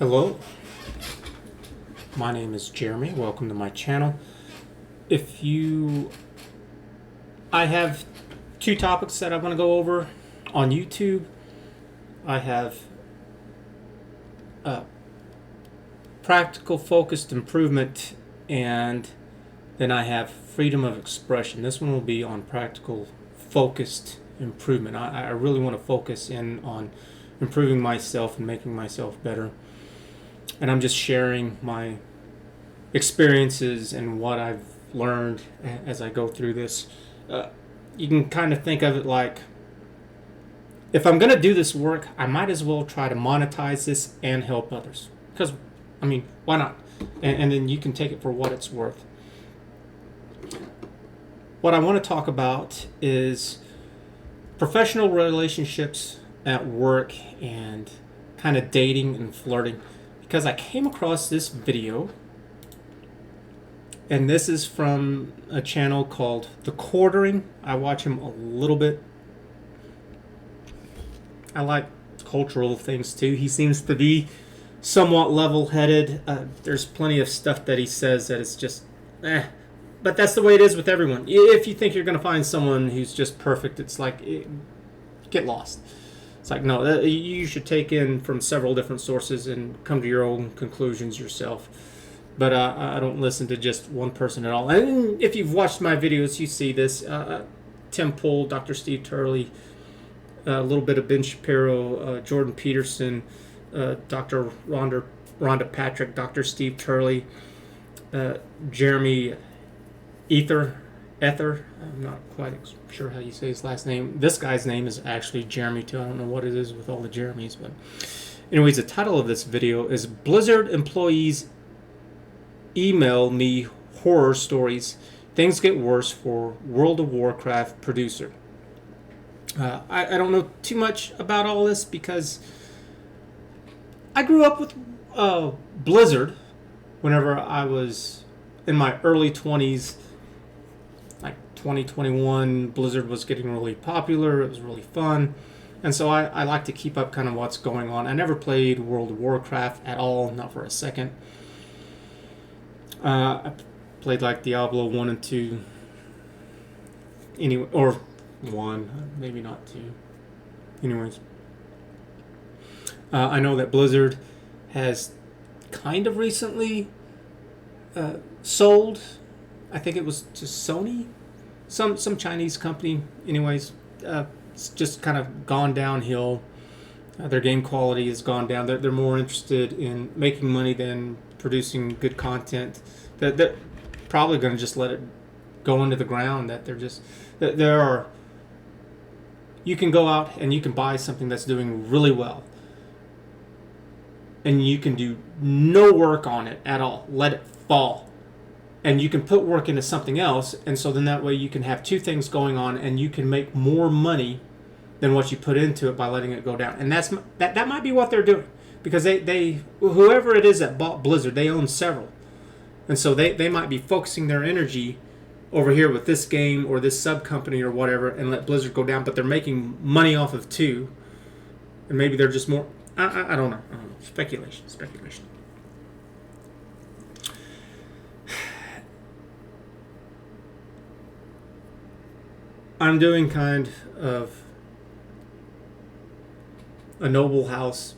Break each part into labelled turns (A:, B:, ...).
A: Hello, my name is Jeremy. Welcome to my channel. I have two topics that I want to go over on YouTube. I have practical focused improvement, and then I have freedom of expression. This one will be on practical focused improvement. I really want to focus in on improving myself and making myself better. And I'm just sharing my experiences and what I've learned as I go through this. You can kind of think of it like, if I'm going to do this work, I might as well try to monetize this and help others. Because, why not? And then you can take it for what it's worth. What I want to talk about is professional relationships at work and kind of dating and flirting. Because I came across this video, and this is from a channel called TheQuartering. I watch him a little bit. I like cultural things too. He seems to be somewhat level-headed. There's plenty of stuff that he says that is just but that's the way it is with everyone. If you think you're going to find someone who's just perfect, it's like, get lost. It's like, no, you should take in from several different sources and come to your own conclusions yourself. But I don't listen to just one person at all. And if you've watched my videos, you see this. Tim Pool, Dr. Steve Turley, a little bit of Ben Shapiro, Jordan Peterson, Dr. Rhonda Patrick, Dr. Steve Turley, Jeremy Ether. I'm not quite sure how you say his last name. This guy's name is actually Jeremy too. I don't know what it is with all the Jeremys, but anyways, the title of this video is Blizzard Employees Email Me Horror Stories. Things Get Worse for World of Warcraft Producer. I don't know too much about all this because I grew up with Blizzard whenever I was in my early 20s. 2021, Blizzard was getting really popular. It was really fun. And so I like to keep up kind of what's going on. I never played World of Warcraft at all, not for a second. I played like Diablo 1 and 2. Anyway, or 1, maybe not 2. Anyways. I know that Blizzard has kind of recently sold, I think it was to Sony, some Chinese company. Anyways, it's just kind of gone downhill. Their game quality has gone down. They're more interested in making money than producing good content. They're probably going to just let it go into the ground. You can go out and you can buy something that's doing really well, and you can do no work on it at all. Let it fall. And you can put work into something else, and so then that way you can have two things going on, and you can make more money than what you put into it by letting it go down. And that might be what they're doing, because they whoever it is that bought Blizzard, they own several, and so they might be focusing their energy over here with this game or this sub company or whatever, and let Blizzard go down. But they're making money off of two, and maybe they're just more. I don't know. Speculation. I'm doing kind of a noble house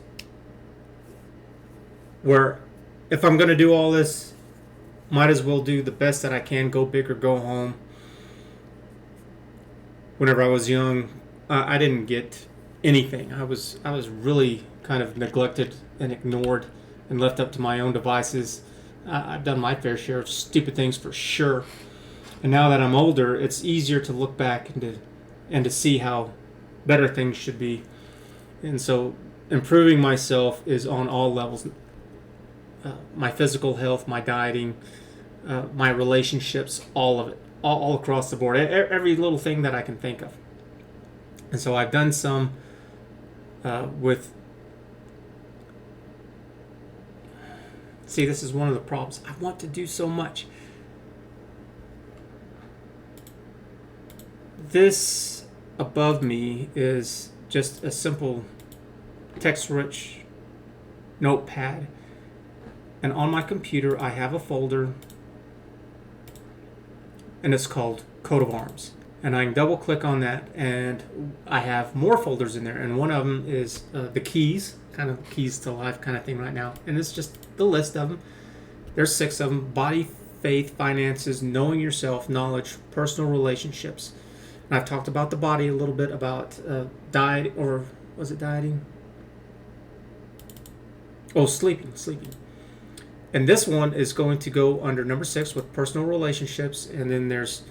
A: where if I'm going to do all this, might as well do the best that I can, go big or go home. Whenever I was young, I didn't get anything. I was really kind of neglected and ignored and left up to my own devices. I've done my fair share of stupid things for sure. And now that I'm older, it's easier to look back and to see how better things should be. And so improving myself is on all levels. My physical health, my dieting, my relationships, all of it, all across the board. Every little thing that I can think of. And so I've done some with... See, this is one of the problems. I want to do so much. This above me is just a simple text-rich notepad, and on my computer I have a folder, and it's called Coat of Arms. And I can double click on that, and I have more folders in there. And one of them is the keys, kind of keys to life kind of thing right now. And it's just the list of them. There's 6 of them: body, faith, finances, knowing yourself, knowledge, personal relationships. And I've talked about the body a little bit, about diet, or was it dieting? Oh, sleeping. And this one is going to go under number 6 with personal relationships. And then there's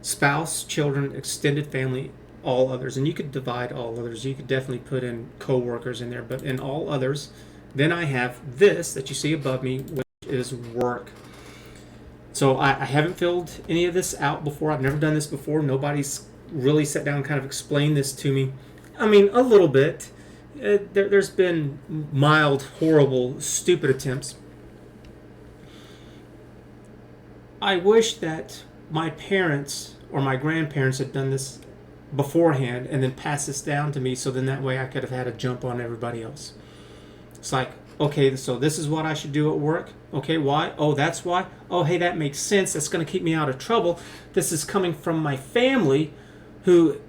A: spouse, children, extended family, all others. And you could divide all others. You could definitely put in co-workers in there. But in all others, then I have this that you see above me, which is work. So I haven't filled any of this out before. I've never done this before. Nobody's really sat down and kind of explained this to me. I mean, a little bit. There's been mild, horrible, stupid attempts. I wish that my parents or my grandparents had done this beforehand and then passed this down to me, so then that way I could have had a jump on everybody else. It's like, okay, so this is what I should do at work. Okay, why? Oh, that's why? Oh, hey, that makes sense. That's going to keep me out of trouble. This is coming from my family, who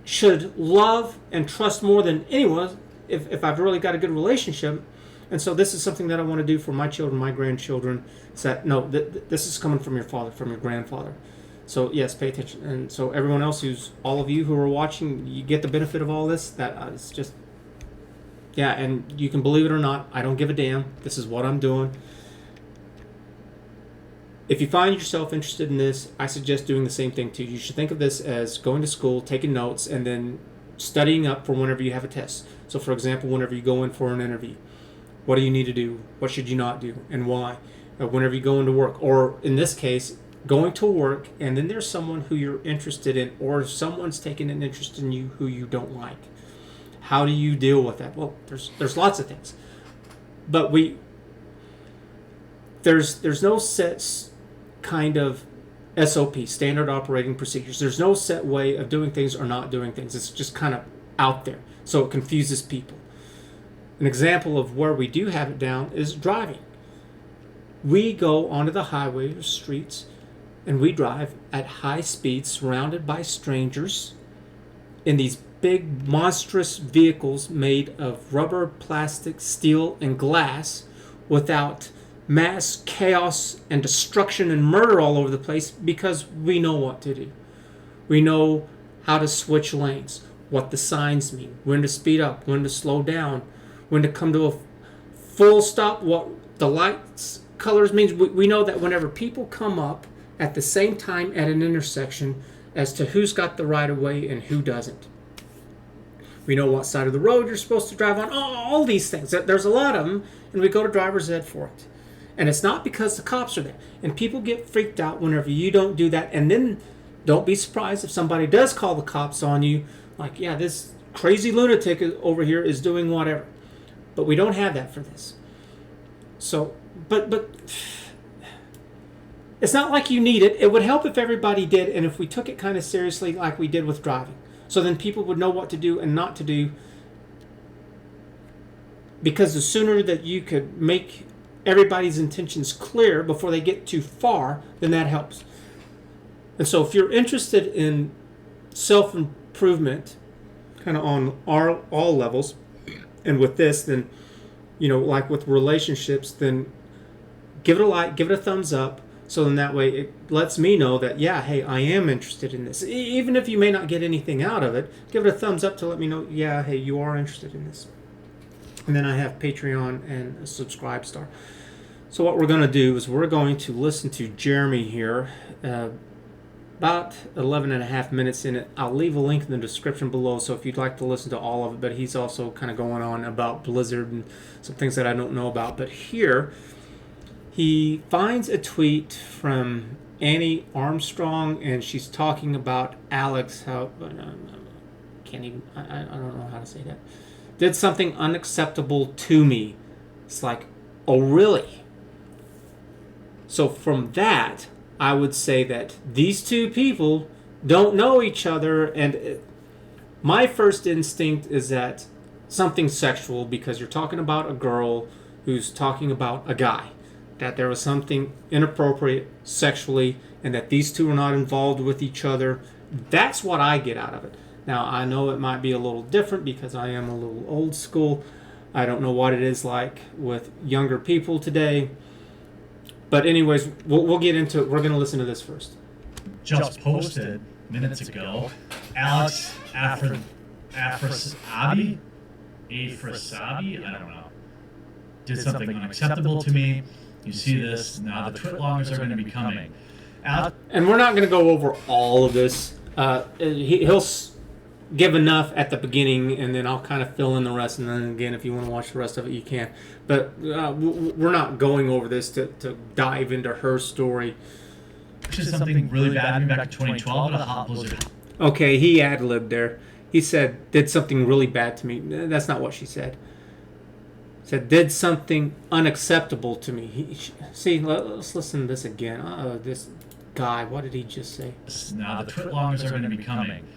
A: should love and trust more than anyone if I've really got a good relationship. And so this is something that I want to do for my children, my grandchildren. Is that, no, this is coming from your father, from your grandfather. So yes, pay attention. And so everyone else, all of you who are watching, you get the benefit of all this. That it's just, yeah, and you can believe it or not, I don't give a damn. This is what I'm doing. If you find yourself interested in this, I suggest doing the same thing too. You should think of this as going to school, taking notes, and then studying up for whenever you have a test. So for example, whenever you go in for an interview, what do you need to do? What should you not do? And why? Whenever you go into work, or in this case, going to work, and then there's someone who you're interested in, or someone's taking an interest in you who you don't like. How do you deal with that? Well, there's lots of things, but there's no set kind of SOP, standard operating procedures. There's no set way of doing things or not doing things. It's just kind of out there, so it confuses people. An example of where we do have it down is driving. We go onto the highway or streets, and we drive at high speeds, surrounded by strangers, in these big, monstrous vehicles made of rubber, plastic, steel, and glass, without mass chaos and destruction and murder all over the place, because we know what to do. We know how to switch lanes, what the signs mean, when to speed up, when to slow down, when to come to a full stop, what the lights colors means. We know that whenever people come up at the same time at an intersection, as to who's got the right of way and who doesn't. We know what side of the road you're supposed to drive on. All these things. There's a lot of them, and we go to driver's ed for it. And it's not because the cops are there. And people get freaked out whenever you don't do that. And then don't be surprised if somebody does call the cops on you. Like, yeah, this crazy lunatic over here is doing whatever. But we don't have that for this. So, but it's not like you need it. It would help if everybody did, and if we took it kind of seriously like we did with driving. So then people would know what to do and not to do. Because the sooner that you could make everybody's intentions clear before they get too far, then that helps. And so if you're interested in self-improvement, kind of on all levels, and with this, then, like with relationships, then give it a like, give it a thumbs up, so then that way it lets me know that, yeah, hey, I am interested in this. Even if you may not get anything out of it, give it a thumbs up to let me know, yeah, hey, you are interested in this. And then I have Patreon and a Subscribe Star. So what we're going to do is we're going to listen to Jeremy here, about 11 and a half minutes in it. I'll leave a link in the description below, so if you'd like to listen to all of it, but he's also kind of going on about Blizzard and some things that I don't know about. But here, he finds a tweet from Annie Armstrong, and she's talking about Alex, how, I don't know how to say that, did something unacceptable to me. It's like, oh, really? So from that, I would say that these two people don't know each other, and my first instinct is that something sexual because you're talking about a girl who's talking about a guy, that there was something inappropriate sexually, and that these two are not involved with each other. That's what I get out of it. Now, I know it might be a little different because I am a little old school. I don't know what it is like with younger people today. But anyways, we'll get into it. We're going to listen to this first.
B: Just posted minutes ago, Alex Afrasabi, I don't know, did something unacceptable to me. You see this, now the Twitlongers are going to be coming.
A: And we're not going to go over all of this. He'll give enough at the beginning, and then I'll kind of fill in the rest. And then again, if you want to watch the rest of it, you can. But we're not going over this to dive into her story.
B: She did something really bad to me back in 2012 at a hot blizzard.
A: Okay, he ad-libbed there. He said, did something really bad to me. That's not what she said. Said, did something unacceptable to me. See, let's listen to this again. This guy, what did he just say?
B: Now the Twitlongers are going to be coming.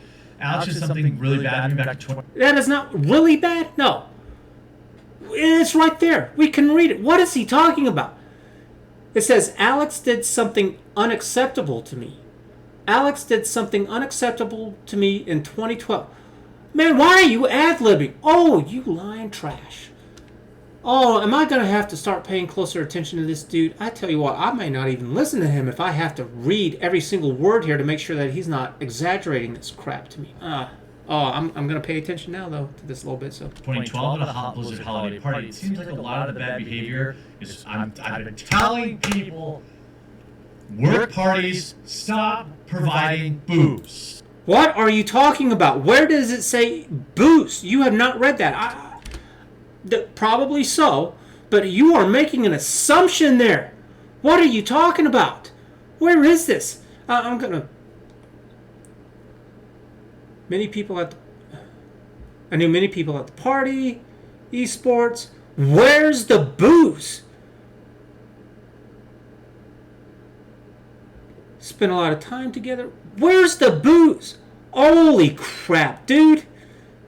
B: Alex did something really bad to me back in 2012.
A: That is not really bad? No. It's right there. We can read it. What is he talking about? It says, Alex did something unacceptable to me. Alex did something unacceptable to me in 2012. Man, why are you ad-libbing? Oh, you lying trash. Oh, am I going to have to start paying closer attention to this dude? I tell you what, I may not even listen to him if I have to read every single word here to make sure that he's not exaggerating this crap to me. I'm going to pay attention now, though, to this a little bit. So
B: 2012 at a hot blizzard holiday party. It seems like a lot of the bad behavior is I've been telling people, work parties, stop providing booze.
A: What are you talking about? Where does it say booze? You have not read that. Probably so, but you are making an assumption there. What are you talking about? Where is this? I knew many people at the party, esports. Where's the booze? Spent a lot of time together. Where's the booze? Holy crap, dude.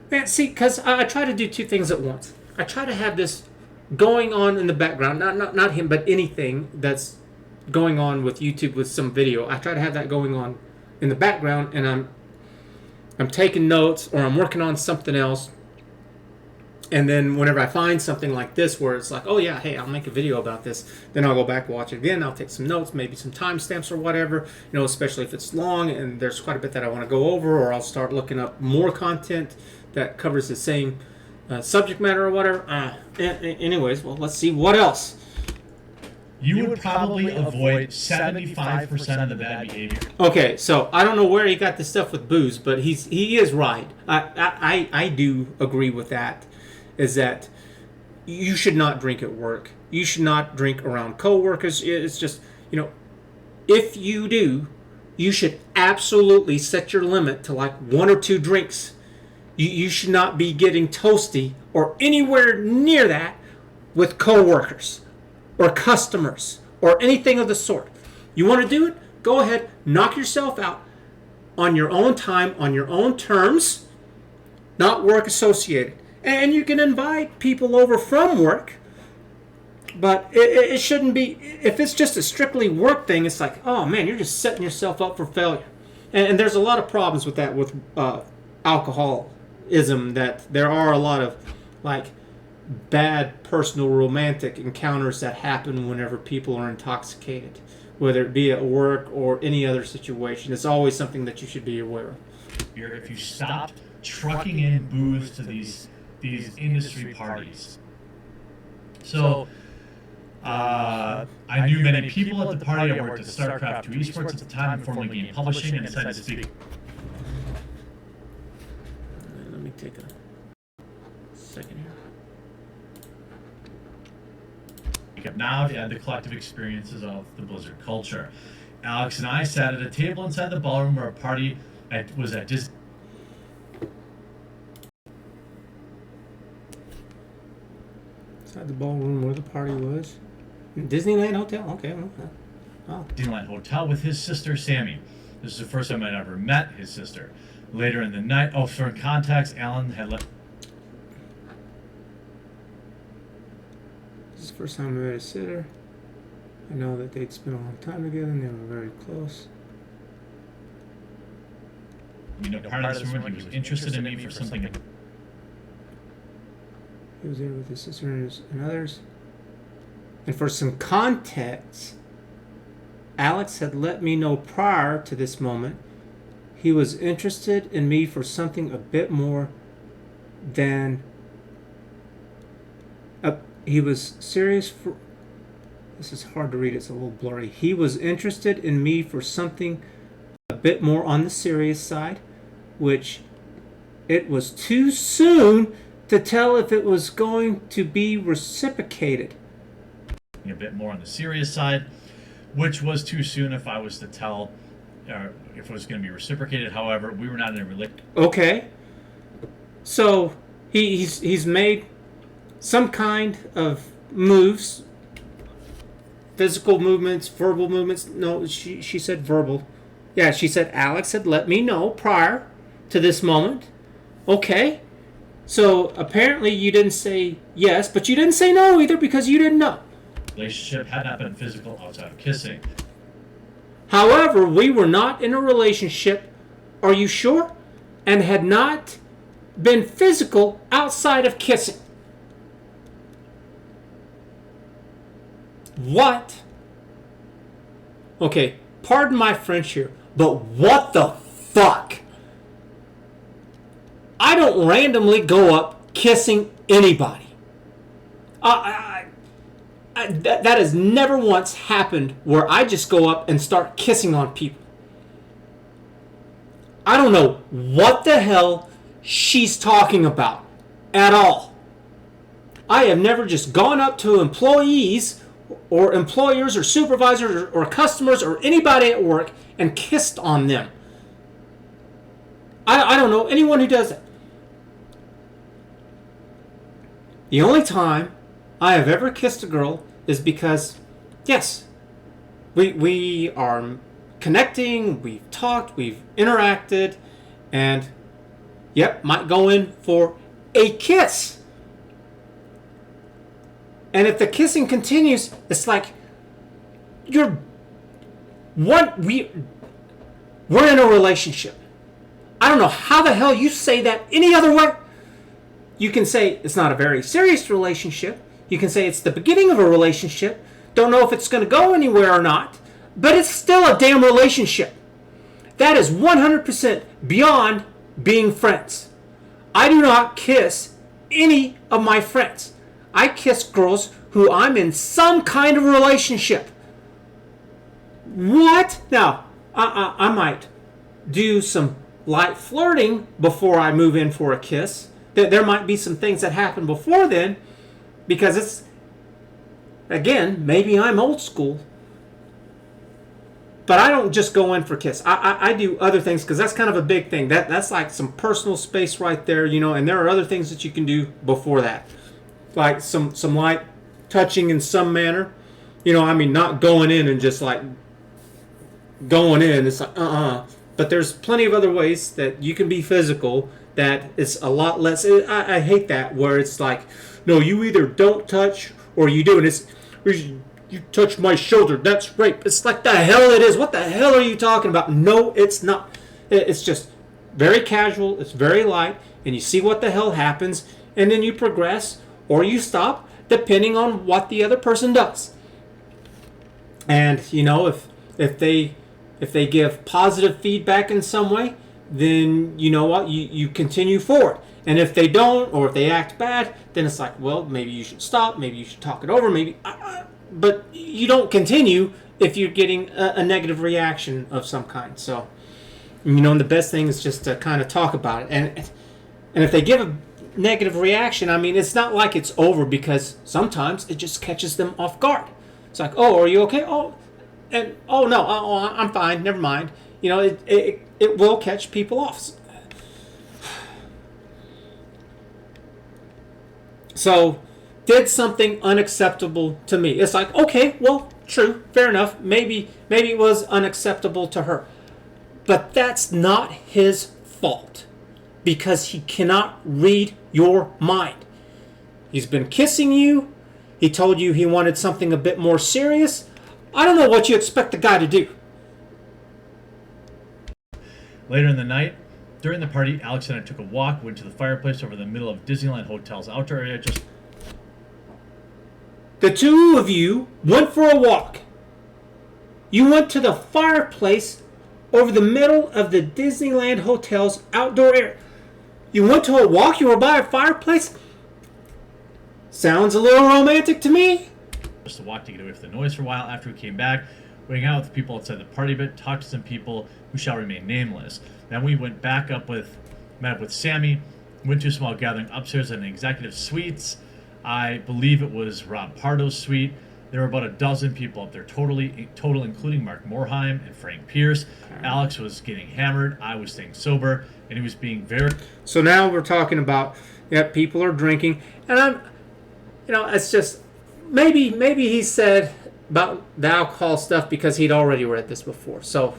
A: Man, see, because I try to do two things at once. I try to have this going on in the background, not him, but anything that's going on with YouTube with some video. I try to have that going on in the background, and I'm taking notes or I'm working on something else. And then whenever I find something like this where it's like, oh yeah, hey, I'll make a video about this, then I'll go back, watch it again, I'll take some notes, maybe some timestamps or whatever, especially if it's long and there's quite a bit that I want to go over, or I'll start looking up more content that covers the same subject matter or whatever. Anyways, well, let's see what else.
B: You would probably avoid 75% of the bad behavior.
A: Okay, so I don't know where he got this stuff with booze, but he is right. I do agree with that. Is that you should not drink at work. You should not drink around coworkers. It's just, if you do, you should absolutely set your limit to like 1 or 2 drinks. You should not be getting toasty or anywhere near that with coworkers or customers or anything of the sort. You want to do it? Go ahead, knock yourself out on your own time, on your own terms, not work associated. And you can invite people over from work, but it shouldn't be, if it's just a strictly work thing, it's like, oh man, you're just setting yourself up for failure. And there's a lot of problems with that with alcoholism, that there are a lot of like bad personal romantic encounters that happen whenever people are intoxicated, whether it be at work or any other situation. It's always something that you should be aware of.
B: If you stopped trucking in booze to these industry parties. So I knew many people at the party. I worked at StarCraft 2 Esports at the time, formerly Game Publishing, and decided to speak.
A: Let me take a second here.
B: Now to add the collective experiences of the Blizzard culture. Alex and I sat at a table inside the ballroom where a party was at Disney.
A: Inside the ballroom where the party was? Disneyland Hotel? Okay. Oh.
B: Disneyland Hotel with his sister, Sammy. This is the first time I'd ever met his sister. Later in the night, for context, Alan had left.
A: the first time I met a sitter. I know that they'd spent a long time together and they were very close.
B: Part of this woman, he was interested in me for something.
A: He was there with his sister and others. And for some context, Alex had let me know prior to this moment he was interested in me for something a bit more than... he was serious for... This is hard to read, it's a little blurry. He was interested in me for something a bit more on the serious side, which it was too soon to tell if it was going to be reciprocated.
B: A bit more on the serious side, which was too soon if I was to tell, or if it was going to be reciprocated. However, we were not in a relationship.
A: Okay. So he's made some kind of moves, physical movements, verbal movements. No, she said verbal. Yeah, she said Alex had let me know prior to this moment. Okay. So apparently you didn't say yes, but you didn't say no either because you didn't know.
B: Relationship had not been physical outside of kissing.
A: However, we were not in a relationship, are you sure? And had not been physical outside of kissing. What? Okay, pardon my French here, but what the fuck? I don't randomly go up kissing anybody. That has never once happened where I just go up and start kissing on people. I don't know what the hell she's talking about at all. I have never just gone up to employees or employers or supervisors or customers or anybody at work and kissed on them. I don't know anyone who does that. The only time I have ever kissed a girl is because, yes, we are connecting, we've talked, we've interacted, and, yep, might go in for a kiss. And if the kissing continues, it's like, we're in a relationship. I don't know how the hell you say that any other way. You can say it's not a very serious relationship. You can say it's the beginning of a relationship. Don't know if it's going to go anywhere or not. But it's still a damn relationship. That is 100% beyond being friends. I do not kiss any of my friends. I kiss girls who I'm in some kind of relationship. What? Now, I might do some light flirting before I move in for a kiss. There might be some things that happen before then, because it's, again, maybe I'm old school, but I don't just go in for kiss. I do other things, because that's kind of a big thing. That's like some personal space right there, you know, and there are other things that you can do before that, like some light touching in some manner, you know. I mean, not going in and just like going in. It's like but there's plenty of other ways that you can be physical that it's a lot less. I hate that, where it's like, no, you either don't touch or you do, and it's, you touch my shoulder, that's rape. It's like, the hell it is. What the hell are you talking about? No, it's not. It's just very casual, it's very light, and you see what the hell happens, and then you progress or you stop, depending on what the other person does. And, you know, if they give positive feedback in some way, then you know what, you continue forward. And if they don't, or if they act bad, then it's like, well, maybe you should stop, maybe you should talk it over, maybe, but you don't continue if you're getting a negative reaction of some kind. So, you know, and the best thing is just to kind of talk about it. And if they give a negative reaction, I mean, it's not like it's over, because sometimes it just catches them off guard. It's like, oh, are you okay? Oh, and oh no, I'm fine, never mind. You know, it will catch people off. So, did something unacceptable to me. It's like, okay, well, true, fair enough. Maybe it was unacceptable to her. But that's not his fault, because he cannot read your mind. He's been kissing you. He told you he wanted something a bit more serious. I don't know what you expect the guy to do.
B: Later in the night, during the party, Alex and I took a walk, went to the fireplace over the middle of Disneyland Hotel's outdoor area.
A: The two of you went for a walk. You went to the fireplace over the middle of the Disneyland Hotel's outdoor area. You went to a walk? You were by a fireplace? Sounds a little romantic to me.
B: Just to walk to get away from the noise for a while. After we came back, we hung out with the people outside the party a bit, talked to some people who shall remain nameless. Then we went back met up with Sammy, went to a small gathering upstairs in the executive suites. I believe it was Rob Pardo's suite. There were about a dozen people up there, total, including Mark Morheim and Frank Pierce. Alex was getting hammered. I was staying sober, and he was being very...
A: So now we're talking about, people are drinking, and it's just, maybe he said about the alcohol stuff because he'd already read this before. So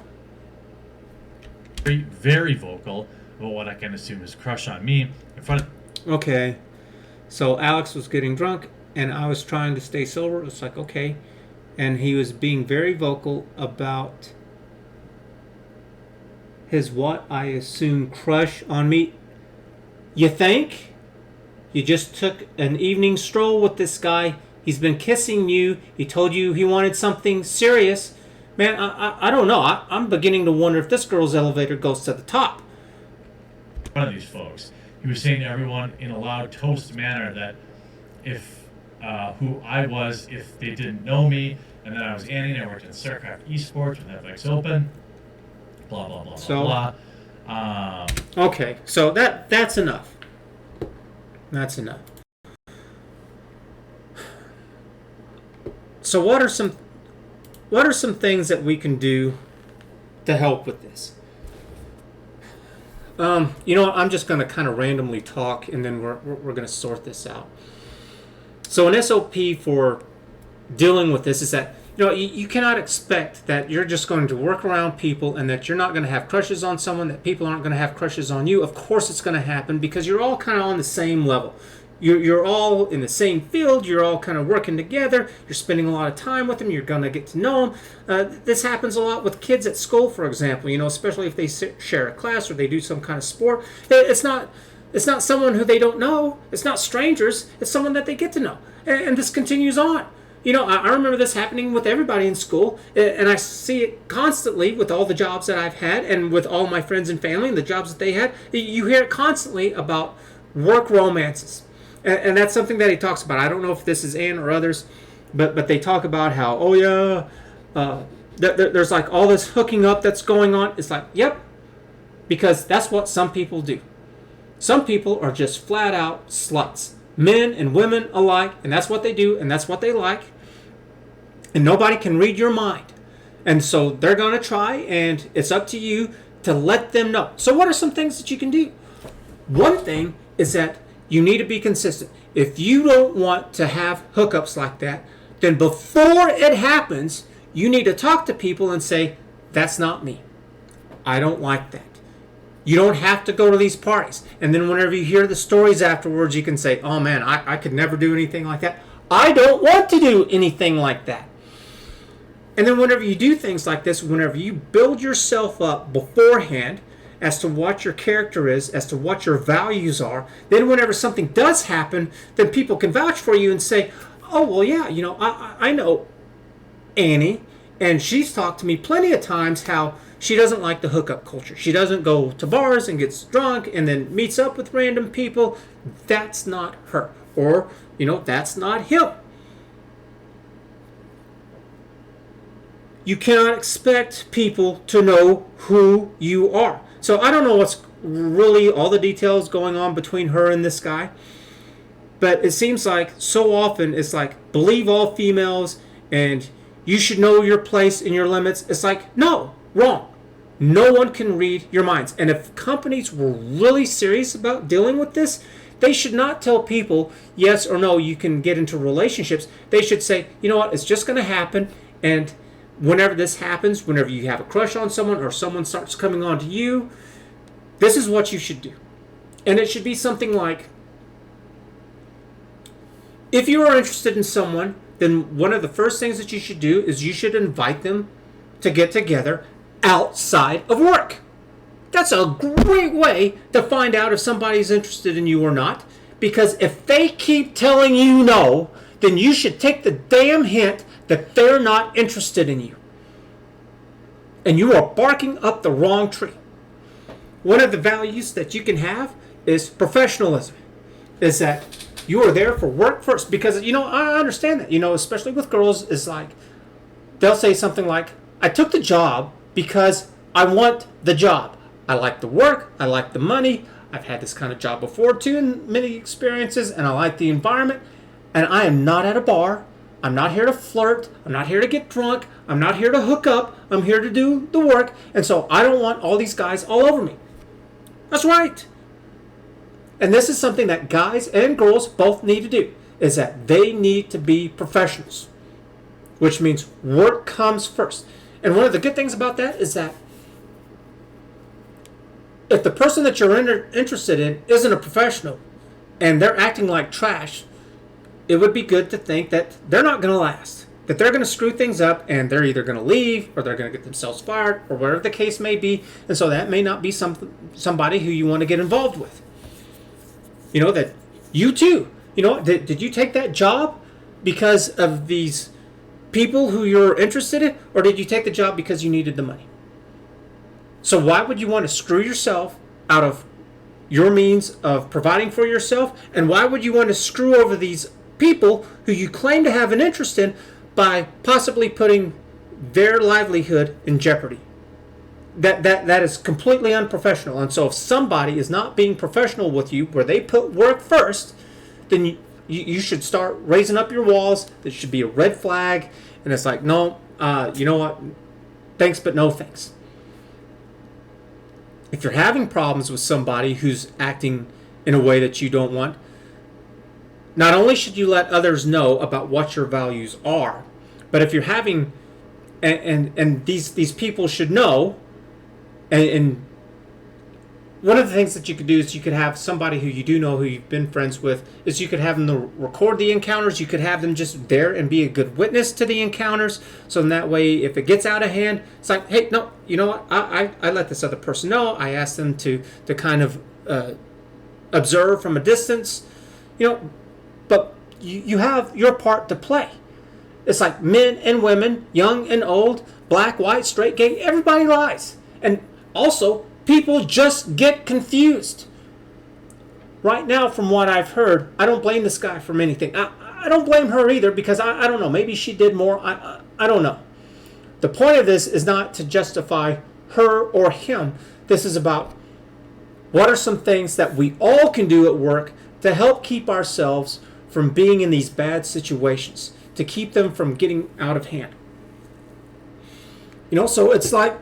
B: very, very vocal about what I can assume is crush on me in front of...
A: Okay, so Alex was getting drunk, and I was trying to stay sober. It's like, okay. And he was being very vocal about his what I assume crush on me. You think? You just took an evening stroll with this guy. He's been kissing you. He told you he wanted something serious. Man, I don't know. I'm beginning to wonder if this girl's elevator goes to the top.
B: One of these folks. He was saying to everyone in a loud toast manner that if who I was if they didn't know me, and then I was Annie and I worked in StarCraft Esports with FX Open, blah, blah, blah, blah, blah.
A: Okay, so that's enough. That's enough. So what are some things that we can do to help with this? I'm just going to kind of randomly talk, and then we're going to sort this out. So an SOP for dealing with this is that you cannot expect that you're just going to work around people and that you're not going to have crushes on someone, that people aren't going to have crushes on you. Of course it's going to happen because you're all kind of on the same level. You're all in the same field. You're all kind of working together. You're spending a lot of time with them. You're going to get to know them. This happens a lot with kids at school, for example, especially if they share a class or they do some kind of sport. It's not someone who they don't know. It's not strangers. It's someone that they get to know. And this continues on. I remember this happening with everybody in school, and I see it constantly with all the jobs that I've had and with all my friends and family and the jobs that they had. You hear it constantly about work romances. And that's something that he talks about. I don't know if this is Ann or others, but they talk about how, there's like all this hooking up that's going on. It's like, yep, because that's what some people do. Some people are just flat out sluts, men and women alike, and that's what they do, and that's what they like. And nobody can read your mind. And so they're going to try, and it's up to you to let them know. So what are some things that you can do? One thing is that you need to be consistent. If you don't want to have hookups like that, then before it happens, you need to talk to people and say, that's not me. I don't like that. You don't have to go to these parties. And then whenever you hear the stories afterwards, you can say, oh man, I could never do anything like that. I don't want to do anything like that. And then whenever you do things like this, whenever you build yourself up beforehand as to what your character is, as to what your values are, then whenever something does happen, then people can vouch for you and say, oh, well, yeah, I know Annie, and she's talked to me plenty of times how she doesn't like the hookup culture. She doesn't go to bars and gets drunk and then meets up with random people. That's not her. Or, that's not him. You cannot expect people to know who you are. So I don't know what's really all the details going on between her and this guy. But it seems like so often it's like, believe all females and you should know your place and your limits. It's like, no, wrong. No one can read your minds. And if companies were really serious about dealing with this, they should not tell people yes or no, you can get into relationships. They should say, you know what, it's just going to happen. And whenever this happens, whenever you have a crush on someone or someone starts coming on to you, this is what you should do. And it should be something like, if you are interested in someone, then one of the first things that you should do is you should invite them to get together outside of work. That's a great way to find out if somebody's interested in you or not. Because if they keep telling you no, then you should take the damn hint that they're not interested in you. And you are barking up the wrong tree. One of the values that you can have is professionalism. Is that you are there for work first. Because, I understand that. Especially with girls, is like, they'll say something like, I took the job because I want the job. I like the work. I like the money. I've had this kind of job before too in many experiences, and I like the environment. And I am not at a bar. I'm not here to flirt. I'm not here to get drunk. I'm not here to hook up. I'm here to do the work. And so I don't want all these guys all over me. That's right. And this is something that guys and girls both need to do, is that they need to be professionals, which means work comes first. And one of the good things about that is that if the person that you're interested in isn't a professional and they're acting like trash, it would be good to think that they're not going to last, that they're going to screw things up and they're either going to leave or they're going to get themselves fired or whatever the case may be. And so that may not be somebody who you want to get involved with. That you too, did you take that job because of these people who you're interested in, or did you take the job because you needed the money? So why would you want to screw yourself out of your means of providing for yourself? And why would you want to screw over these people who you claim to have an interest in by possibly putting their livelihood in jeopardy? That is completely unprofessional. And so if somebody is not being professional with you, where they put work first, then you should start raising up your walls. There should be a red flag. And it's like, no, you know what? Thanks, but no thanks. If you're having problems with somebody who's acting in a way that you don't want, not only should you let others know about what your values are, but if you're having, and these people should know, and one of the things that you could do is you could have somebody who you do know, who you've been friends with, is you could have them record the encounters. You could have them just there and be a good witness to the encounters. So in that way, if it gets out of hand, it's like, hey, no, you know what? I let this other person know. I asked them to kind of observe from a distance, but you have your part to play. It's like men and women, young and old, black, white, straight, gay, everybody lies. And also, people just get confused. Right now, from what I've heard, I don't blame this guy for anything. I don't blame her either, because I don't know. Maybe she did more. I don't know. The point of this is not to justify her or him. This is about what are some things that we all can do at work to help keep ourselves from being in these bad situations, to keep them from getting out of hand. So it's like,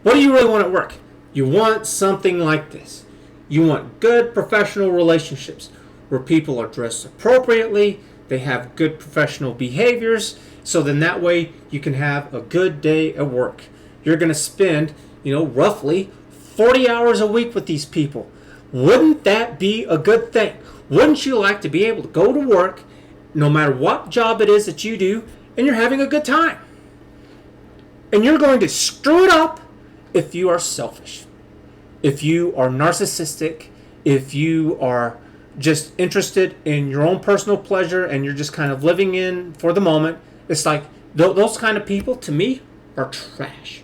A: what do you really want at work? You want something like this. You want good professional relationships where people are dressed appropriately, they have good professional behaviors, so then that way you can have a good day at work. You're going to spend, roughly 40 hours a week with these people. Wouldn't that be a good thing? Wouldn't you like to be able to go to work, no matter what job it is that you do, and you're having a good time? And you're going to screw it up if you are selfish, if you are narcissistic, if you are just interested in your own personal pleasure and you're just kind of living in for the moment. It's like those kind of people, to me, are trash.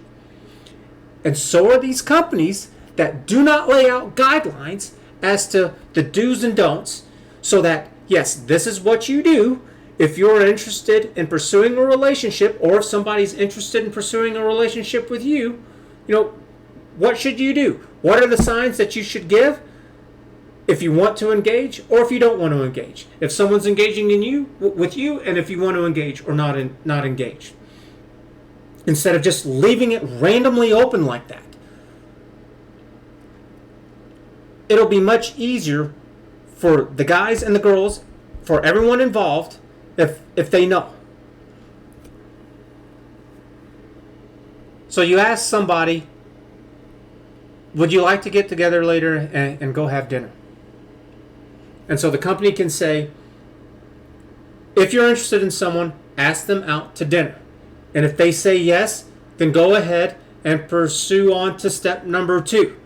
A: And so are these companies that do not lay out guidelines as to the do's and don'ts, so that, yes, this is what you do if you're interested in pursuing a relationship, or if somebody's interested in pursuing a relationship with you. What should you do? What are the signs that you should give if you want to engage or if you don't want to engage? If someone's engaging with you, and if you want to engage or not engage. Instead of just leaving it randomly open like that. It'll be much easier for the guys and the girls, for everyone involved, if they know. So you ask somebody, would you like to get together later and go have dinner? And so the company can say, If you're interested in someone, ask them out to dinner. And if they say yes, then go ahead and pursue on to step number 2.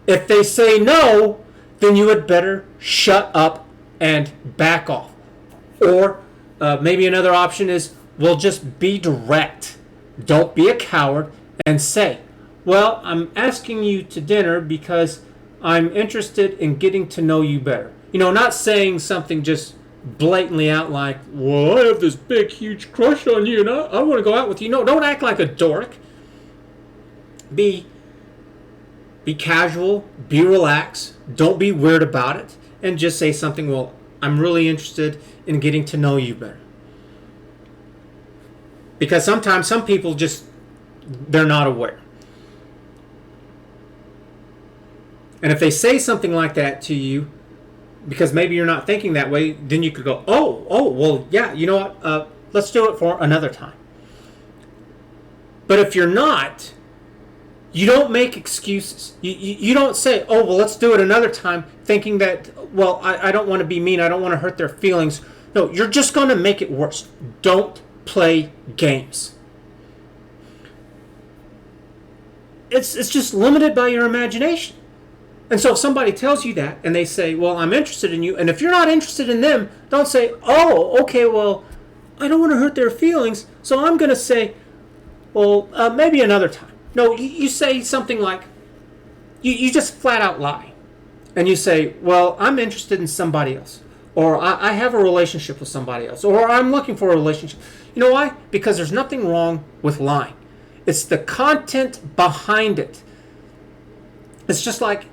A: If they say no, then you had better shut up and back off. Or maybe another option is, well, just be direct. Don't be a coward and say, well, I'm asking you to dinner because I'm interested in getting to know you better. Not saying something just blatantly out like, well, I have this big, huge crush on you and I want to go out with you. No, don't act like a dork. Be casual, be relaxed, don't be weird about it, and just say something, well, I'm really interested in getting to know you better. Because sometimes some people they're not aware. And if they say something like that to you, because maybe you're not thinking that way, then you could go, oh, well, yeah, you know what, let's do it for another time. But if you're not, you don't make excuses. You don't say, oh, well, let's do it another time, thinking that, well, I don't want to be mean, I don't want to hurt their feelings. No, you're just going to make it worse. Don't play games. It's just limited by your imagination. And so if somebody tells you that and they say, well, I'm interested in you, and if you're not interested in them, don't say, oh, okay, well, I don't want to hurt their feelings, so I'm going to say, well, maybe another time. No, you say something like, you just flat out lie. And you say, well, I'm interested in somebody else. Or I have a relationship with somebody else. Or I'm looking for a relationship. You know why? Because there's nothing wrong with lying. It's the content behind it. It's just like,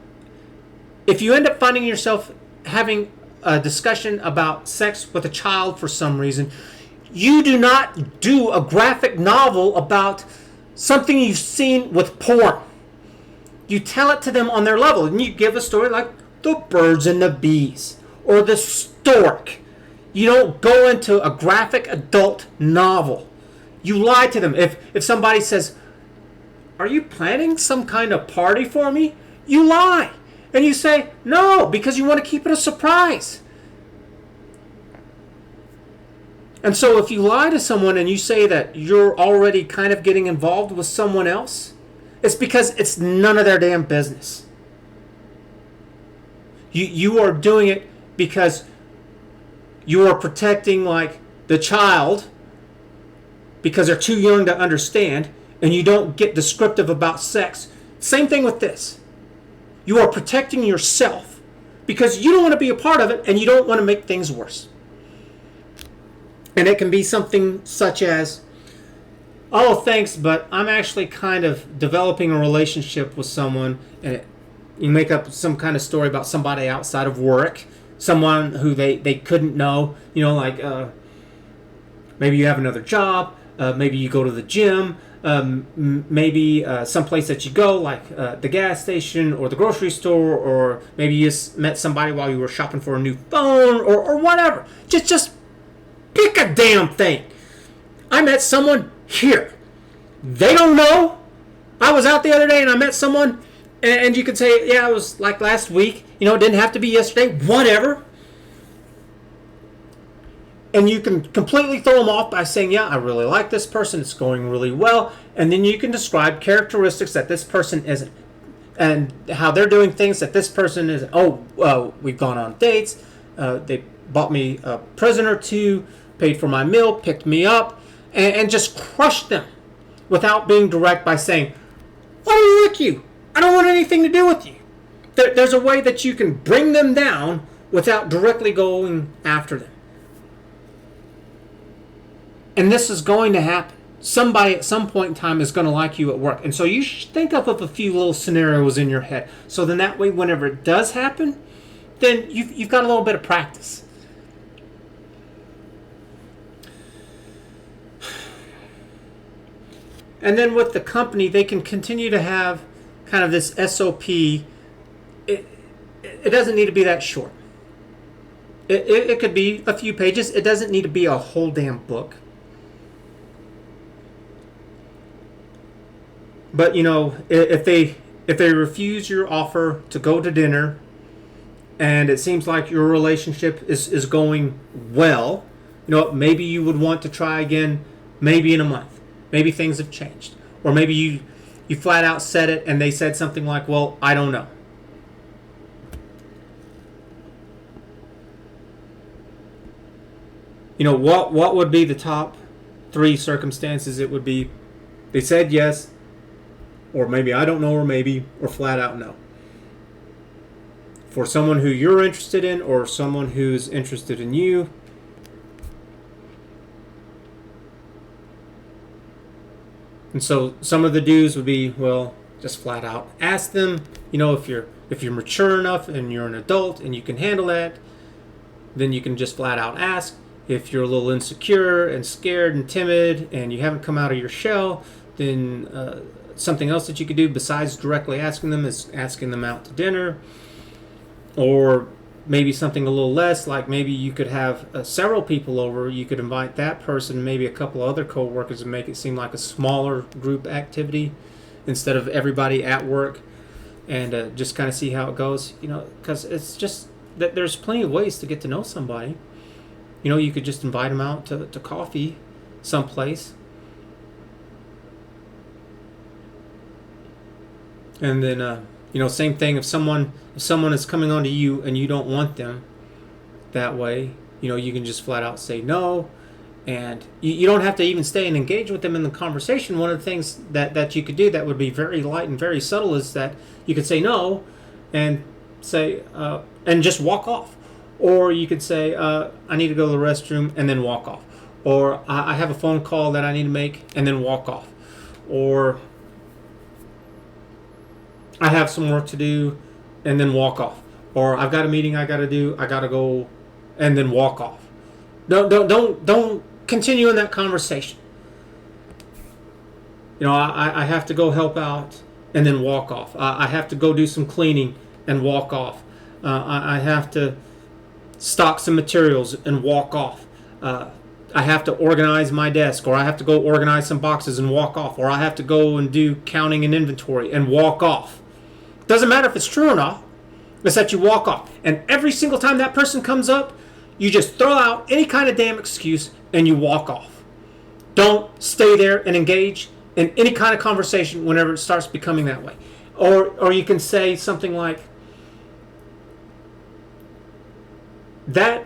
A: if you end up finding yourself having a discussion about sex with a child for some reason, you do not do a graphic novel about something you've seen with porn. You tell it to them on their level, and you give a story like the birds and the bees or the stork. You don't go into a graphic adult novel. You lie to them. If somebody says, are you planning some kind of party for me? You lie. And you say, no, because you want to keep it a surprise. And so if you lie to someone and you say that you're already kind of getting involved with someone else, it's because it's none of their damn business. You are doing it because you are protecting like the child because they're too young to understand, and you don't get descriptive about sex. Same thing with this. You are protecting yourself because you don't want to be a part of it and you don't want to make things worse. And it can be something such as, oh, thanks, but I'm actually kind of developing a relationship with someone, and you make up some kind of story about somebody outside of work, someone who they couldn't know, like maybe you have another job, maybe you go to the gym, maybe someplace that you go, like the gas station or the grocery store, or maybe you just met somebody while you were shopping for a new phone, or whatever. Just pick a damn thing. I met someone here. They don't know. I was out the other day and I met someone, and you could say, yeah, it was like last week. It didn't have to be yesterday. Whatever. And you can completely throw them off by saying, yeah, I really like this person. It's going really well. And then you can describe characteristics that this person isn't, and how they're doing things that this person isn't. Oh, we've gone on dates. They bought me a present or two, paid for my meal, picked me up, and just crushed them without being direct by saying, why do you like you? I don't want anything to do with you. There's a way that you can bring them down without directly going after them. And this is going to happen. Somebody at some point in time is going to like you at work. And so you should think up of a few little scenarios in your head. So then that way, whenever it does happen, then you've got a little bit of practice. And then with the company, they can continue to have kind of this SOP. It doesn't need to be that short. It could be a few pages. It doesn't need to be a whole damn book. But if they refuse your offer to go to dinner, and it seems like your relationship is going well, maybe you would want to try again maybe in a month. Maybe things have changed. Or maybe you flat out said it and they said something like, well, I don't know. What would be the top 3 circumstances? It would be they said yes, or maybe I don't know, or flat out no. For someone who you're interested in or someone who's interested in you. And so some of the do's would be, well, just flat out ask them. If you're mature enough and you're an adult and you can handle that, then you can just flat out ask. If you're a little insecure and scared and timid and you haven't come out of your shell, then something else that you could do besides directly asking them is asking them out to dinner. Or maybe something a little less, like maybe you could have several people over. You could invite that person, maybe a couple other co-workers, and make it seem like a smaller group activity instead of everybody at work, and just kind of see how it goes. Because it's just that there's plenty of ways to get to know somebody. You could just invite them out to coffee someplace. And then, same thing. If someone is coming on to you and you don't want them that way, you can just flat out say no. And you don't have to even stay and engage with them in the conversation. One of the things that you could do that would be very light and very subtle is that you could say no and say, and just walk off. Or you could say, I need to go to the restroom, and then walk off. Or I have a phone call that I need to make, and then walk off. Or I have some work to do, and then walk off. Or I've got a meeting I got to do, I got to go, and then walk off. Don't continue in that conversation. I have to go help out, and then walk off. I have to go do some cleaning, and walk off. I have to stock some materials and walk off. I have to organize my desk, or I have to go organize some boxes and walk off, or I have to go and do counting and inventory and walk off. Doesn't matter if it's true or not, it's that you walk off. And every single time that person comes up, you just throw out any kind of damn excuse and you walk off. Don't stay there and engage in any kind of conversation whenever it starts becoming that way. Or you can say something like, that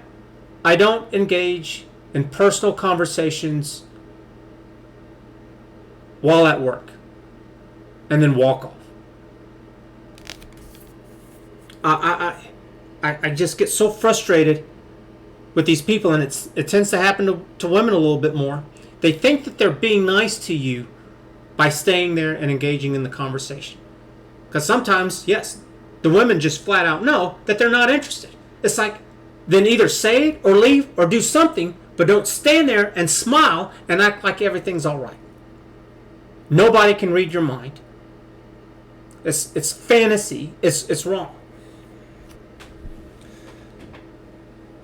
A: I don't engage in personal conversations while at work, and then walk off. I just get so frustrated with these people, and it tends to happen to women a little bit more. They think that they're being nice to you by staying there and engaging in the conversation. Because sometimes, yes, the women just flat out know that they're not interested. It's like, then either say it or leave or do something, but don't stand there and smile and act like everything's all right. Nobody can read your mind. It's fantasy. It's wrong.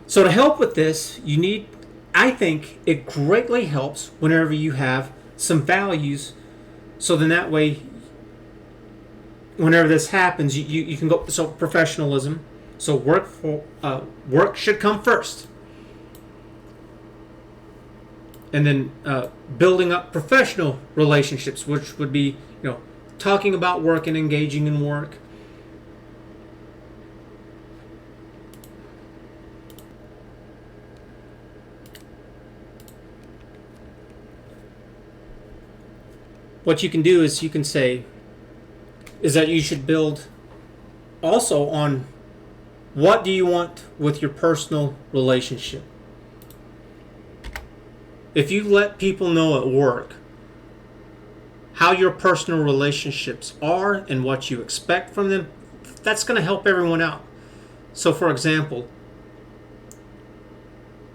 A: So to help with this, I think it greatly helps whenever you have some values. So then that way, whenever this happens, you can go. So professionalism. So work should come first, and then building up professional relationships, which would be talking about work and engaging in work. What you can do is you can say is that you should build also on what do you want with your personal relationship. If you let people know at work how your personal relationships are and what you expect from them, that's going to help everyone out. So for example,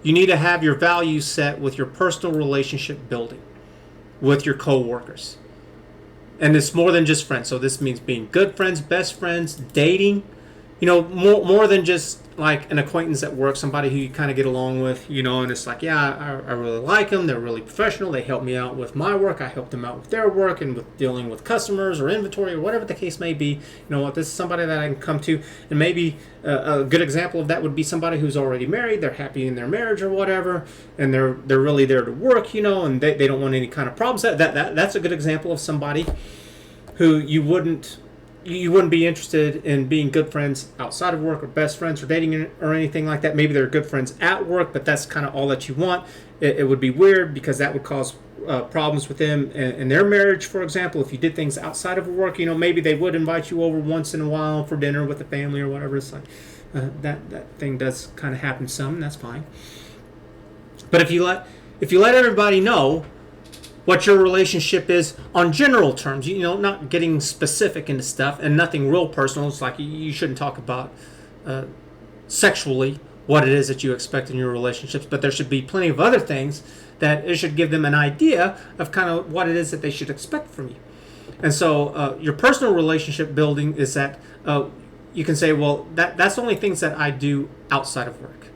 A: you need to have your values set with your personal relationship building with your co-workers. And it's more than just friends. So this means being good friends, best friends, dating, more than just like an acquaintance at work, somebody who you kind of get along with, and it's like, yeah, I really like them. They're really professional. They help me out with my work. I help them out with their work and with dealing with customers or inventory or whatever the case may be. You know what? This is somebody that I can come to, and maybe a good example of that would be somebody who's already married. They're happy in their marriage or whatever, and they're really there to work, and they don't want any kind of problems. That's a good example of somebody who you wouldn't be interested in being good friends outside of work or best friends or dating or anything like that. Maybe they're good friends at work, but that's kind of all that you want. It would be weird because that would cause problems with them in their marriage, for example. If you did things outside of work, maybe they would invite you over once in a while for dinner with the family or whatever. It's like that thing does kind of happen some, and that's fine. But if you let everybody know what your relationship is on general terms, not getting specific into stuff and nothing real personal. It's like you shouldn't talk about sexually what it is that you expect in your relationships, but there should be plenty of other things that it should give them an idea of kind of what it is that they should expect from you. And so your personal relationship building is that you can say, well, that's the only things that I do outside of work.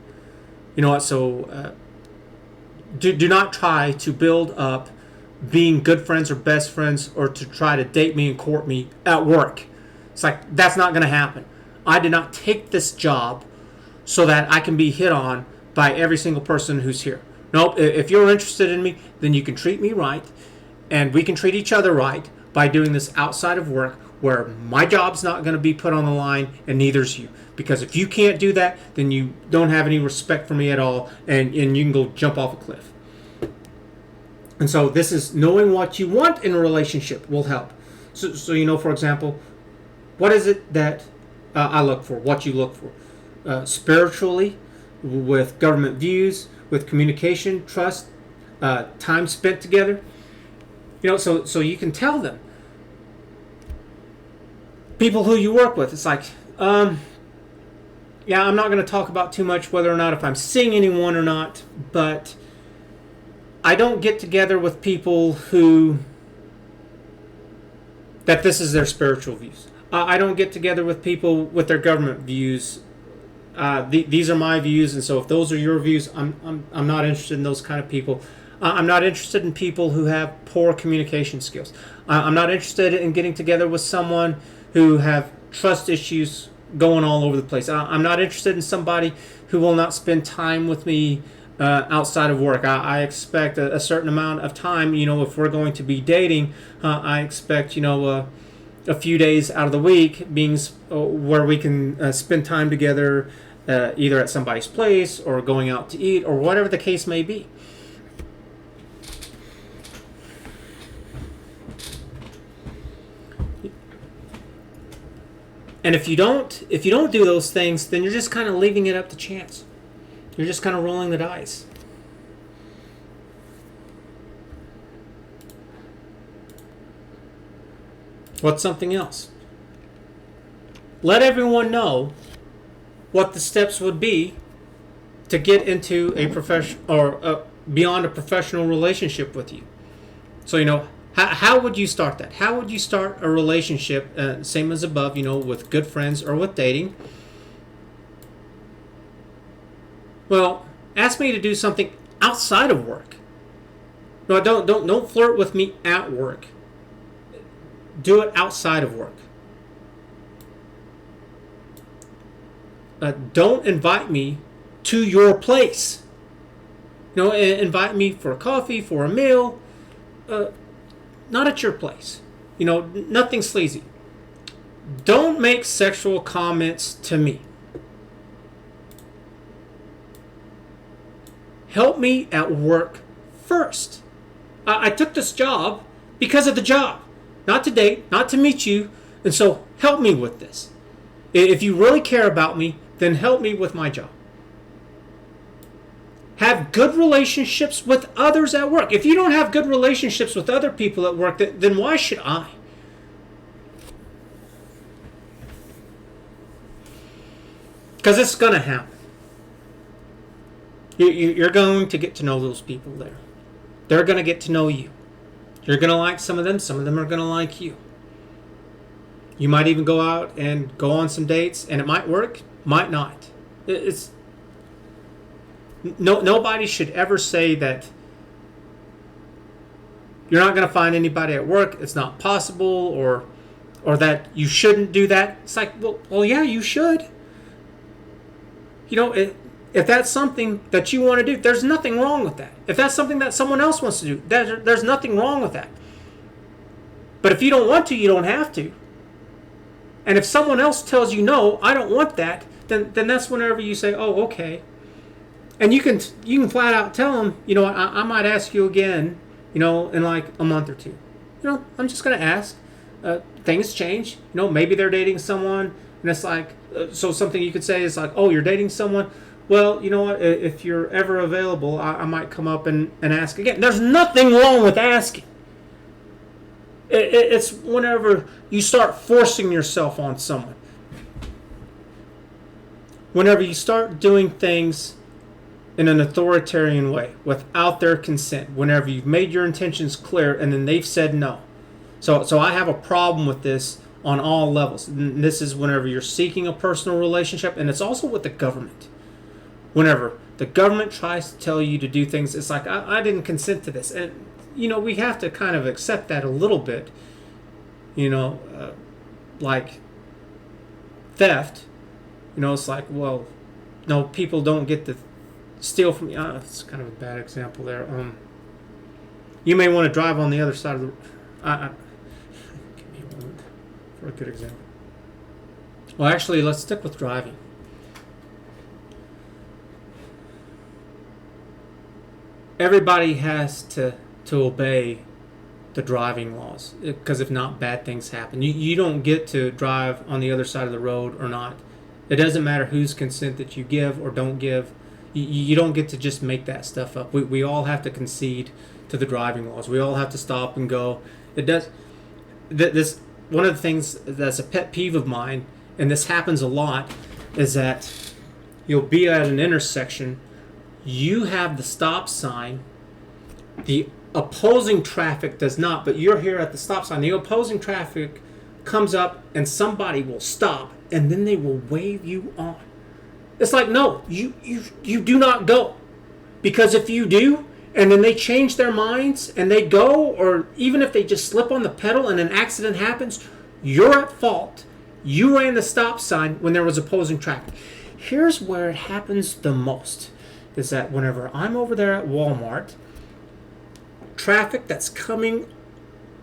A: You know what? So do not try to build up being good friends or best friends or to try to date me and court me at work. It's like, that's not going to happen. I did not take this job so that I can be hit on by every single person who's here. Nope. If you're interested in me, then you can treat me right, and we can treat each other right by doing this outside of work, where my job's not going to be put on the line and neither's you. Because if you can't do that, then you don't have any respect for me at all, and you can go jump off a cliff. And so this is knowing what you want in a relationship will help. So for example, what is it that I look for, what you look for? Spiritually, with government views, with communication, trust, time spent together. So you can tell them. People who you work with, it's like, yeah, I'm not going to talk about too much whether or not if I'm seeing anyone or not, but I don't get together with people that this is their spiritual views. I don't get together with people with their government views. These are my views, and so if those are your views, I'm not interested in those kind of people. I'm not interested in people who have poor communication skills. I'm not interested in getting together with someone who have trust issues going all over the place. I'm not interested in somebody who will not spend time with me outside of work. I expect a certain amount of time. If we're going to be dating, I expect a few days out of the week being where we can spend time together, either at somebody's place or going out to eat or whatever the case may be. And if you don't do those things, then you're just kind of leaving it up to chance. You're just kind of rolling the dice. What's something else? Let everyone know what the steps would be to get into a profession or beyond a professional relationship with you. So how would you start that? How would you start a relationship, same as above, with good friends or with dating? Well, ask me to do something outside of work. No, don't flirt with me at work. Do it outside of work. Don't invite me to your place. Invite me for a coffee, for a meal. Not at your place. Nothing sleazy. Don't make sexual comments to me. Help me at work first. I took this job because of the job. Not to date, not to meet you. And so help me with this. If you really care about me, then help me with my job. Have good relationships with others at work. If you don't have good relationships with other people at work, then why should I? Because it's going to happen. You're going to get to know those people there. They're going to get to know you. You're going to like some of them are going to like you. You might even go out and go on some dates, and it might work, might not. It's nobody should ever say that you're not going to find anybody at work. It's not possible, or that you shouldn't do that. It's like, well, yeah, you should. If that's something that you want to do, there's nothing wrong with that. If that's something that someone else wants to do, there's nothing wrong with that. But if you don't want to, you don't have to. And if someone else tells you, no, I don't want that, then that's whenever you say, oh, okay. And you can flat out tell them, I might ask you again, in like a month or two. I'm just going to ask. Things change. Maybe they're dating someone, and it's like, so something you could say is like, oh, you're dating someone? Well, you know what? If you're ever available, I might come up and ask again. There's nothing wrong with asking. It's whenever you start forcing yourself on someone. Whenever you start doing things in an authoritarian way without their consent. Whenever you've made your intentions clear and then they've said no. So I have a problem with this on all levels. And this is whenever you're seeking a personal relationship, and it's also with the government. Whenever the government tries to tell you to do things, it's like, I didn't consent to this. And, we have to kind of accept that a little bit. Like theft. It's like, well, no, people don't get to steal from you. It's kind of a bad example there. You may want to drive on the other side of the... give me a moment for a good example. Well, actually, let's stick with driving. Everybody has to obey the driving laws, because if not, bad things happen. You don't get to drive on the other side of the road or not. It doesn't matter whose consent that you give or don't give. You don't get to just make that stuff up. We all have to concede to the driving laws. We all have to stop and go. It does. This one of the things that's a pet peeve of mine, and this happens a lot, is that you'll be at an intersection. You have the stop sign. The opposing traffic does not, but you're here at the stop sign. The opposing traffic comes up and somebody will stop, and then they will wave you on. It's like, no, you do not go. Because if you do, and then they change their minds and they go, or even if they just slip on the pedal and an accident happens, you're at fault. You ran the stop sign when there was opposing traffic. Here's where it happens the most, is that whenever I'm over there at Walmart, traffic that's coming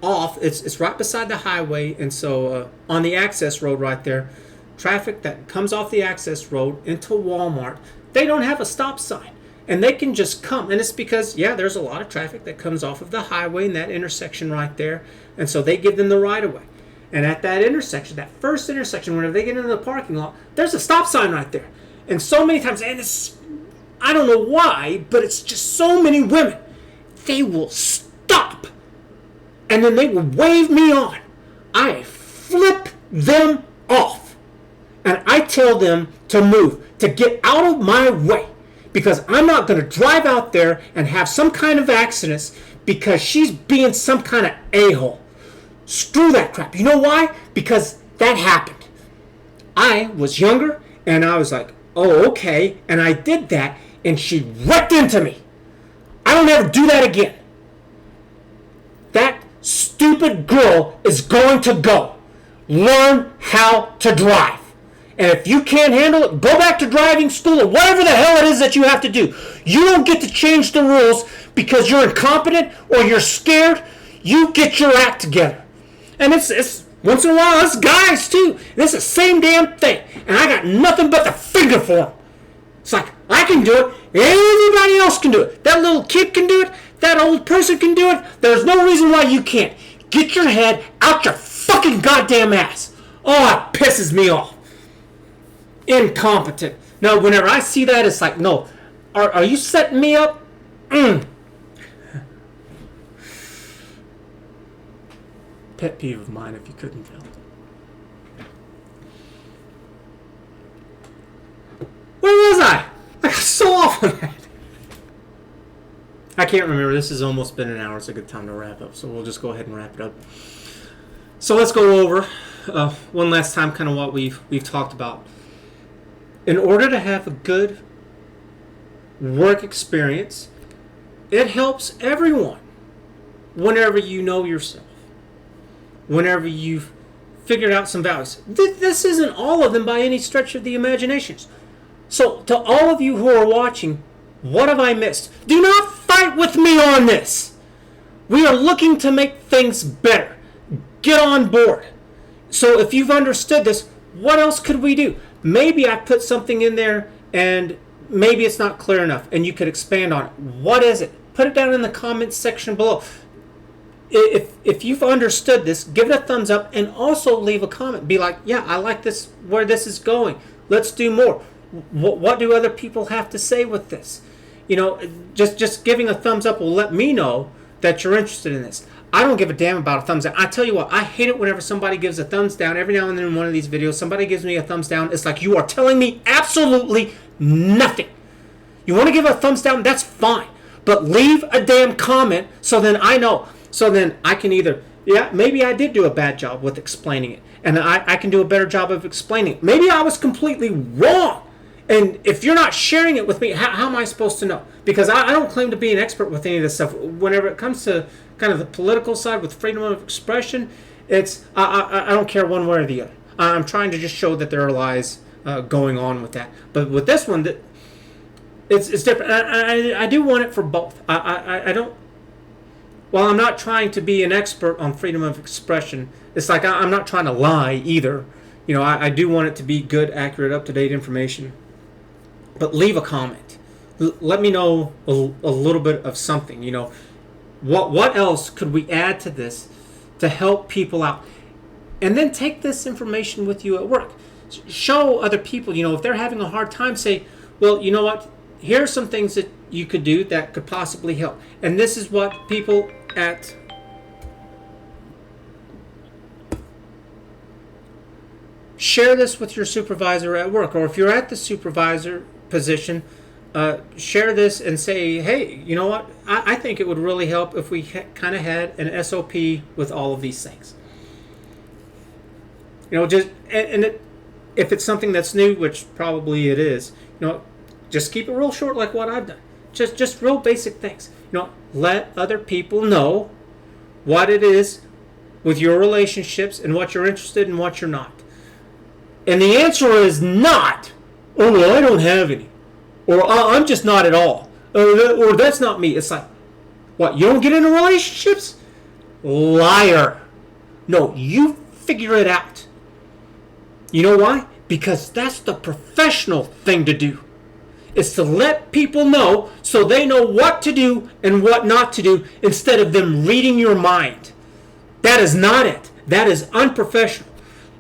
A: off, it's right beside the highway, and so on the access road right there, traffic that comes off the access road into Walmart, they don't have a stop sign. And they can just come. And it's because, there's a lot of traffic that comes off of the highway in that intersection right there. And so they give them the right of way. And at that intersection, that first intersection, whenever they get into the parking lot, there's a stop sign right there. And so many times, and it's, I don't know why, but it's just so many women, they will stop. And then they will wave me on. I flip them off. And I tell them to move, to get out of my way. Because I'm not going to drive out there and have some kind of accidents because she's being some kind of a-hole. Screw that crap. You know why? Because that happened. I was younger and I was like, oh, okay. And I did that and she wrecked into me. I don't ever do that again. That stupid girl is going to go. Learn how to drive. And if you can't handle it, go back to driving school or whatever the hell it is that you have to do. You don't get to change the rules because you're incompetent or you're scared. You get your act together. And it's once in a while, us guys too. And it's the same damn thing. And I got nothing but the finger for them. It's like, I can do it. Everybody else can do it. That little kid can do it. That old person can do it. There's no reason why you can't. Get your head out your fucking goddamn ass. Oh, it pisses me off. Incompetent. No, whenever I see that, it's like, no. Are you setting me up? Pet peeve of mine, if you couldn't tell. Where was I? I got so off on that. I can't remember. This has almost been an hour. It's a good time to wrap up. So we'll just go ahead and wrap it up. So let's go over one last time, kind of what we've talked about. In order to have a good work experience, it helps everyone. Whenever you know yourself, whenever you've figured out some values, this isn't all of them by any stretch of the imaginations. So, to all of you who are watching, what have I missed? Do not fight with me on this. We are looking to make things better. Get on board. So, if you've understood this, what else could we do? Maybe I put something in there and maybe it's not clear enough and you could expand on it. What is it? Put it down in the comments section below. If you've understood this, give it a thumbs up and also leave a comment. Be like, yeah, I like this, where this is going. Let's do more. What do other people have to say with this? Just giving a thumbs up will let me know that you're interested in this. I don't give a damn about a thumbs down. I tell you what, I hate it whenever somebody gives a thumbs down. Every now and then in one of these videos, somebody gives me a thumbs down. It's like you are telling me absolutely nothing. You want to give a thumbs down? That's fine. But leave a damn comment so then I know. So then I can either, yeah, maybe I did do a bad job with explaining it. And I can do a better job of explaining it. Maybe I was completely wrong. And if you're not sharing it with me, how am I supposed to know? Because I don't claim to be an expert with any of this stuff. Whenever it comes to kind of the political side with freedom of expression, I don't care one way or the other. I'm trying to just show that there are lies going on with that. But with this one, it's different. I do want it for both. I don't. While I'm not trying to be an expert on freedom of expression, it's like I'm not trying to lie either. I do want it to be good, accurate, up-to-date information. But leave a comment. Let me know a little bit of something. What else could we add to this to help people out? And then take this information with you at work. Show other people, if they're having a hard time, say, well, you know what? Here are some things that you could do that could possibly help. And this is what people at share this with your supervisor at work, or if you're at the supervisor position, share this and say, hey, you know what? I think it would really help if we kind of had an SOP with all of these things. If it's something that's new, which probably it is, just keep it real short, like what I've done. Just real basic things. Let other people know what it is with your relationships and what you're interested in and what you're not. And the answer is not, oh, well, I don't have any. Or I'm just not at all. Or that's not me. It's like, what, you don't get into relationships? Liar. No, you figure it out. You know why? Because that's the professional thing to do. Is to let people know so they know what to do and what not to do instead of them reading your mind. That is not it. That is unprofessional.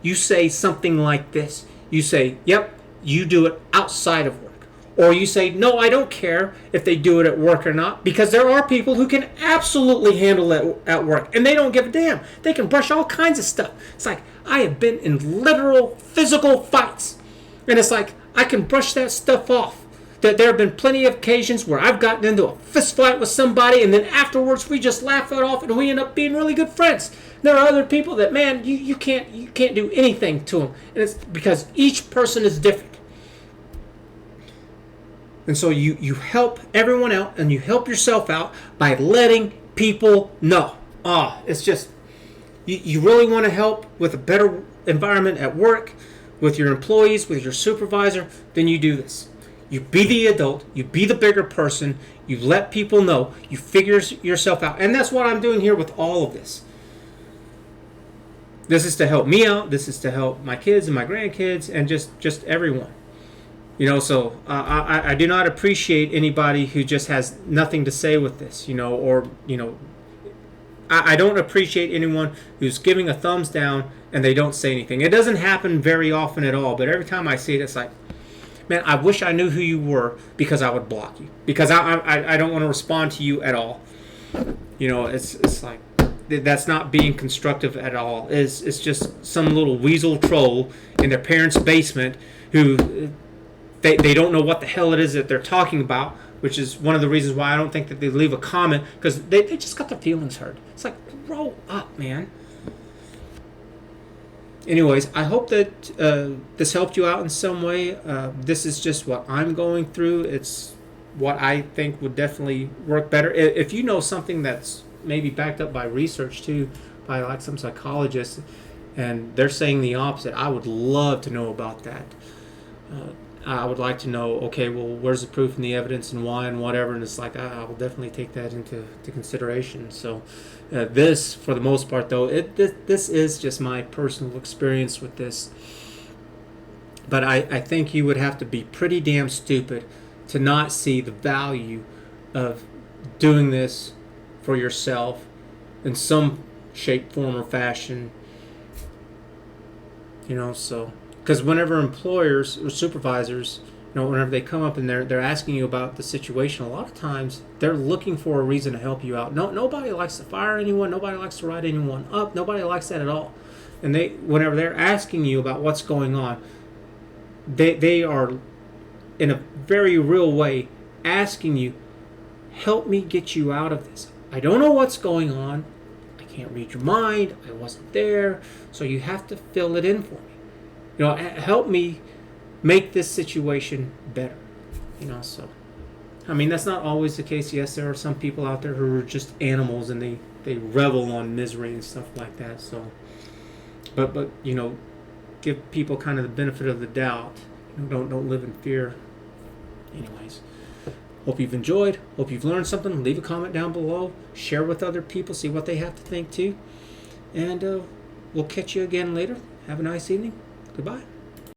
A: You say something like this. You say, yep, you do it outside of work. Or you say, no, I don't care if they do it at work or not, because there are people who can absolutely handle it at work and they don't give a damn. They can brush all kinds of stuff. It's like, I have been in literal physical fights. And it's like, I can brush that stuff off. That there have been plenty of occasions where I've gotten into a fist fight with somebody and then afterwards we just laugh it off and we end up being really good friends. There are other people that, man, you can't do anything to them. And it's because each person is different. And so you help everyone out and you help yourself out by letting people know. It's just, you really want to help with a better environment at work, with your employees, with your supervisor, then you do this. You be the adult, you be the bigger person, you let people know, you figure yourself out. And that's what I'm doing here with all of this. This is to help me out, this is to help my kids and my grandkids and just everyone. So I do not appreciate anybody who just has nothing to say with this, I don't appreciate anyone who's giving a thumbs down and they don't say anything. It doesn't happen very often at all, but every time I see it, it's like, man, I wish I knew who you were because I would block you. Because I don't want to respond to you at all. It's like, that's not being constructive at all. It's just some little weasel troll in their parents' basement who they don't know what the hell it is that they're talking about, which is one of the reasons why I don't think that they leave a comment, because they just got their feelings hurt. It's like, grow up, man. anyways, I hope that this helped you out in some way. This is just what I'm going through. It's what I think would definitely work better. If you know something that's maybe backed up by research too, by like some psychologists, and they're saying the opposite, I would love to know about that. I would like to know, okay, well, where's the proof and the evidence and why and whatever, and it's like, I will definitely take that into consideration. So this, for the most part, though, this is just my personal experience with this. But I think you would have to be pretty damn stupid to not see the value of doing this for yourself in some shape, form, or fashion. So because whenever employers or supervisors, whenever they come up and they're asking you about the situation, a lot of times they're looking for a reason to help you out. Nobody likes to fire anyone. Nobody likes to write anyone up. Nobody likes that at all. And whenever they're asking you about what's going on, they are, in a very real way, asking you, help me get you out of this. I don't know what's going on. I can't read your mind. I wasn't there. So you have to fill it in for me. Help me make this situation better. So, I mean, that's not always the case. Yes, there are some people out there who are just animals and they revel on misery and stuff like that. So, but give people kind of the benefit of the doubt. Don't live in fear. Anyways, hope you've enjoyed. Hope you've learned something. Leave a comment down below. Share with other people. See what they have to think too. And we'll catch you again later. Have a nice evening. Goodbye.